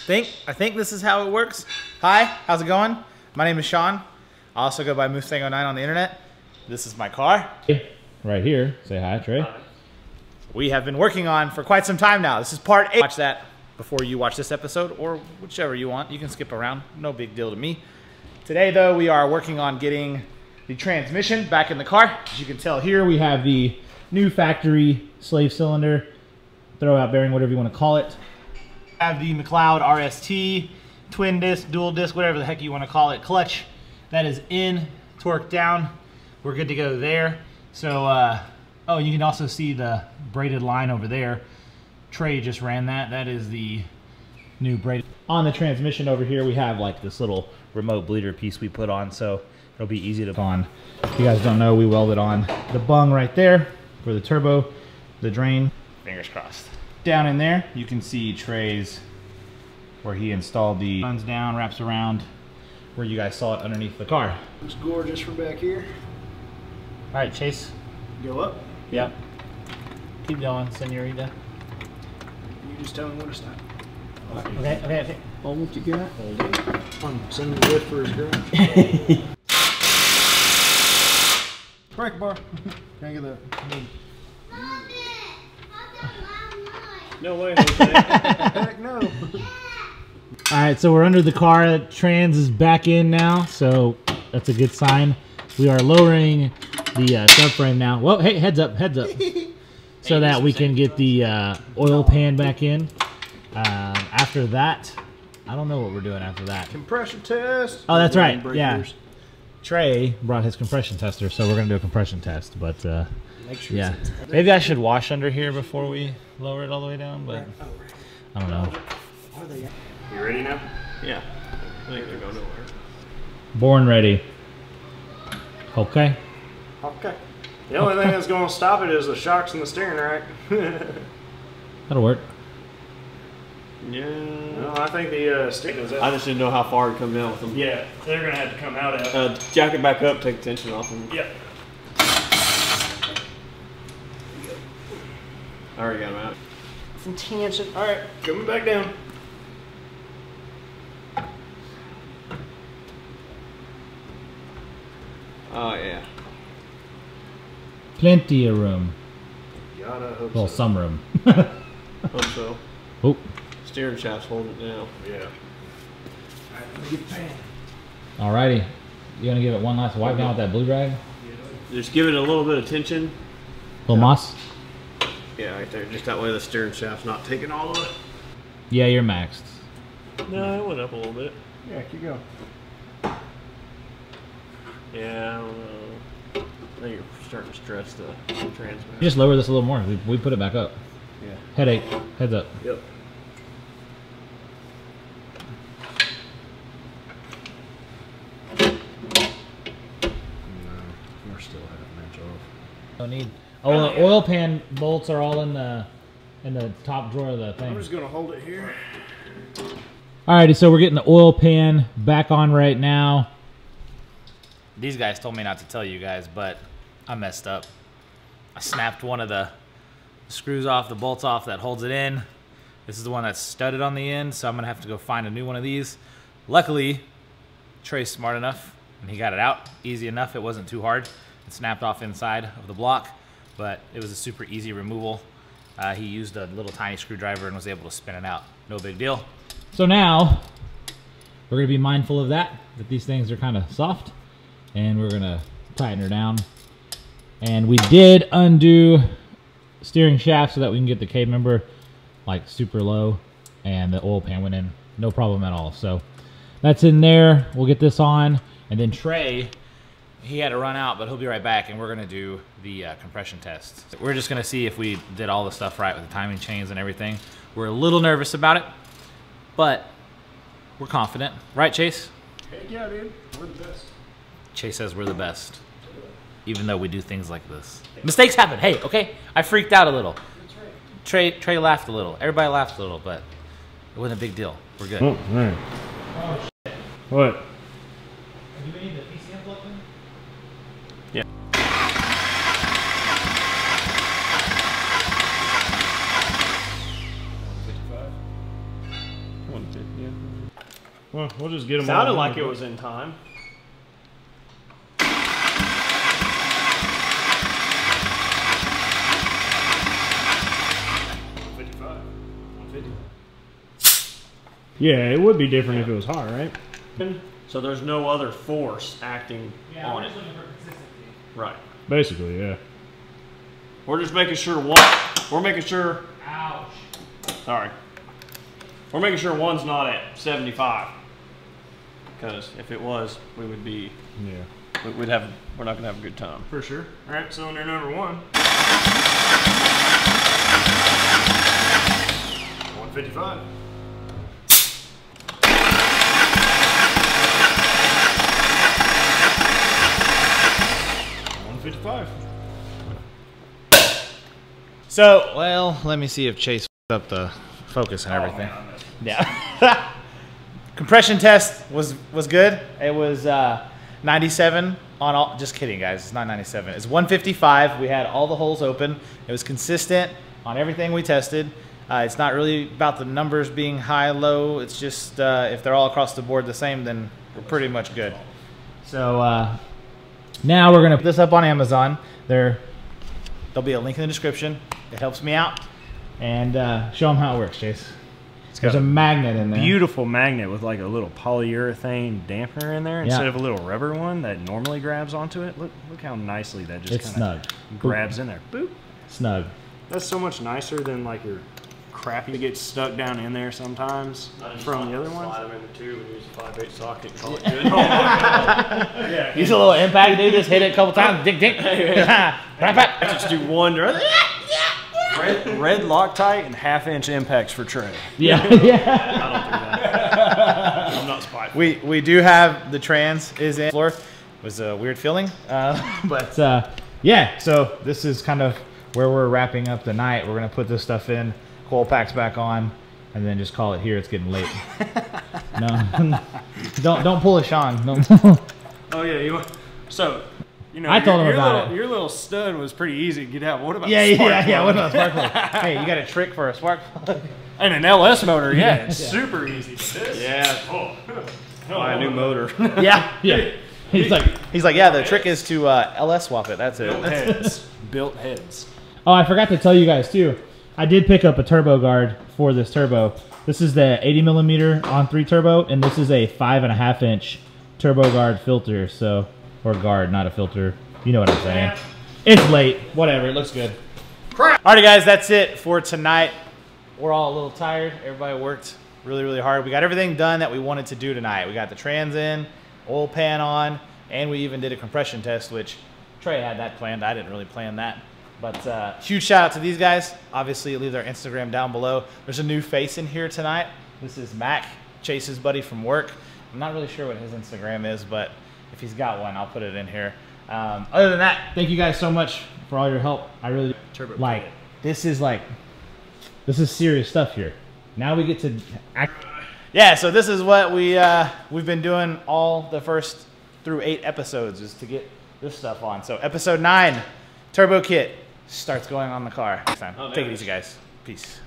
I think this is how it works. Hi, how's it going? My name is Sean. I also go by Mustang09 on the internet. This is my car. Right here. Say hi, Trey. We have been working on for quite some time now. This is part 8. Watch that before you watch this episode, or whichever you want. You can skip around. No big deal to me. Today, though, we are working on getting the transmission back in the car. As you can tell here, we have the new factory slave cylinder, throwout bearing, whatever you want to call it. Have the McLeod RST, twin disc, dual disc, whatever the heck you want to call it, clutch. That is in, torque down. We're good to go there. So, oh, you can also see the braided line over there. Trey just ran that. That is the new braided. On the transmission over here, we have like this little remote bleeder piece we put on, so it'll be easy to on. If you guys don't know, we welded on the bung right there for the turbo, the drain. Fingers crossed. Down in there, you can see Trey's where he installed the runs down, wraps around where you guys saw it underneath the car. Looks gorgeous from back here. All right, Chase. Go up. Yep. Keep going, senorita. You just tell me when to stop. Okay. Hold what you got. Hold it. I'm sending the lift for his garage. Brake bar. Can I get that? No way, Heck no. All right, so we're under the car. Trans is back in now, so that's a good sign. We are lowering the subframe now. Whoa, hey, heads up. So that we can get the oil pan back in. After that, I don't know what we're doing after that. Compression test. Oh, that's right. Yeah. Trey brought his compression tester, so we're gonna do a compression test. But Make sure yeah, Maybe I should wash under here before we lower it all the way down, but I don't know. You ready now? Yeah. I think they're going nowhere. Born ready. Okay. Okay. The only thing that's going to stop it is the shocks and the steering rack. That'll work. Yeah. No, I think the stick is out. I just didn't know how far to come down with them. Yeah, they're going to have to come out at it. Jack it back up, take the tension off them. Yep. I already got them out. Some tension. All right, coming back down. Oh, yeah. Plenty of room. Gotta hope Well, so. some room. Hope so. Oh. Steering shaft's holding it down. Yeah. Alrighty. You gonna give it one last wipe down with that blue rag? Just give it a little bit of tension. Little moss? Yeah, right there. Just that way the steering shaft's not taking all of it. Yeah, you're maxed. No, it went up a little bit. Yeah, keep going. Yeah, I don't know. I think you're starting to stress the transmission. Just lower this a little more. We put it back up. Yeah. Headache. Heads up. Yep. No, we're still half an inch off. No need. Oh, the oil pan bolts are all in the top drawer of the I'm thing. just gonna hold it here. Alrighty, so we're getting the oil pan back on right now. these guys told me not to tell you guys, but I messed up. I snapped one of the screws off, the bolts off that holds it in. This is the one that's studded on the end, so I'm gonna have to go find a new one of these. Luckily, Trey's smart enough, and he got it out easy enough. It wasn't too hard. It snapped off inside of the block, but it was a super easy removal. He used a little tiny screwdriver and was able to spin it out. No big deal. So now, we're gonna be mindful of that these things are kind of soft, and we're gonna tighten her down. And we did undo steering shaft so that we can get the K-member like super low, and the oil pan went in, no problem at all. So that's in there. We'll get this on, and then Trey, he had to run out, but he'll be right back, and we're gonna do the compression test. We're just gonna see if we did all the stuff right with the timing chains and everything. We're a little nervous about it, but we're confident. Right, Chase? Heck yeah, dude. We're the best. Chase says we're the best, even though we do things like this. Mistakes happen. Hey, okay? I freaked out a little. Trey laughed a little. Everybody laughed a little, but it wasn't a big deal. We're good. Oh, man. Oh, shit. What? Do we need the PCM plug in? Yeah. Well, we'll just get them. Sounded like it was in time. Yeah, it would be different if it was hot, right? So there's no other force acting on it. Right. Basically, yeah. We're just making sure one. We're making sure. Ouch. Sorry. We're making sure one's not at 75. Because if it was, we would be. Yeah. We'd have. We're not gonna have a good time. For sure. All right, cylinder number 1. 155. So, well, let me see if Chase up the focus and everything. Yeah. Compression test was good. It was 97 on all. Just kidding, guys. It's not 97. It's 155. We had all the holes open. It was consistent on everything we tested. It's not really about the numbers being high, low. It's just if they're all across the board the same, then we're pretty much good. So now we're gonna put this up on Amazon. There'll be a link in the description. It helps me out. And show them how it works, Chase. There's a magnet in there. Beautiful magnet with like a little polyurethane dampener in there instead of a little rubber one that normally grabs onto it. Look how nicely that just kind of grabs in there. Boop. Snug. That's so much nicer than like your crappy gets stuck down in there sometimes from the other ones. Slide them in the tube and use a 5/8 socket. Call it good. Yeah. Use a little impact, dude. Just hit it a couple times. Dink, dink. Just do one. Red Loctite and 1/2-inch impacts for Trey. Yeah, yeah. I'm not spiteful. We do have the trans is in floor. It was a weird feeling, but yeah. So this is kind of where we're wrapping up the night. We're gonna put this stuff in, coil packs back on, and then just call it here. It's getting late. No, don't pull a Sean. Don't. Oh yeah, so. You know, I told him about it. Your little stud was pretty easy to get out. What about Yeah. spark What about a spark plug? Hey, you got a trick for a spark plug? And an LS motor, yeah, it's super easy. Yeah. Buy a new motor. Yeah. He's like, yeah. The trick is to LS swap it. That's it. Built heads. oh, I forgot to tell you guys too. I did pick up a turbo guard for this turbo. This is the 80mm on 3 turbo, and this is a 5.5-inch turbo guard filter. So. Or guard, not a filter. You know what I'm saying. It's late. Whatever. It looks good. Alrighty, guys, that's it for tonight. We're all a little tired. Everybody worked really, really hard. We got everything done that we wanted to do tonight. We got the trans in, oil pan on, and we even did a compression test, which Trey had that planned. I didn't really plan that. But huge shout out to these guys. Obviously, leave their Instagram down below. There's a new face in here tonight. This is Mac, Chase's buddy from work. I'm not really sure what his Instagram is, but if he's got one, I'll put it in here. Other than that, thank you guys so much for all your help. I really like. This is serious stuff here. Now we get to act. Yeah, so this is what we've been doing all the first through 8 episodes, is to get this stuff on. So episode 9, turbo kit starts going on the car. Next time. Take it easy, guys. Peace.